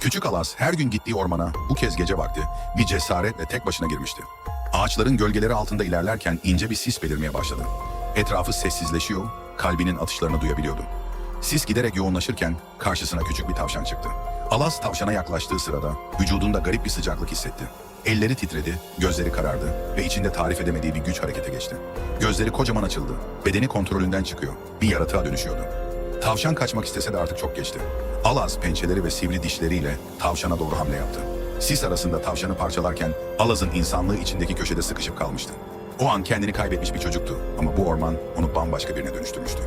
Küçük Alas her gün gittiği ormana bu kez gece vakti bir cesaretle tek başına girmişti. Ağaçların gölgeleri altında ilerlerken ince bir sis belirmeye başladı. Etrafı sessizleşiyor, kalbinin atışlarını duyabiliyordu. Sis giderek yoğunlaşırken karşısına küçük bir tavşan çıktı. Alas tavşana yaklaştığı sırada vücudunda garip bir sıcaklık hissetti. Elleri titredi, gözleri karardı ve içinde tarif edemediği bir güç harekete geçti. Gözleri kocaman açıldı, bedeni kontrolünden çıkıyor, bir yaratığa dönüşüyordu. Tavşan kaçmak istese de artık çok geçti. Alaz pençeleri ve sivri dişleriyle tavşana doğru hamle yaptı. Sis arasında tavşanı parçalarken Alaz'ın insanlığı içindeki köşede sıkışıp kalmıştı. O an kendini kaybetmiş bir çocuktu ama bu orman onu bambaşka birine dönüştürmüştü.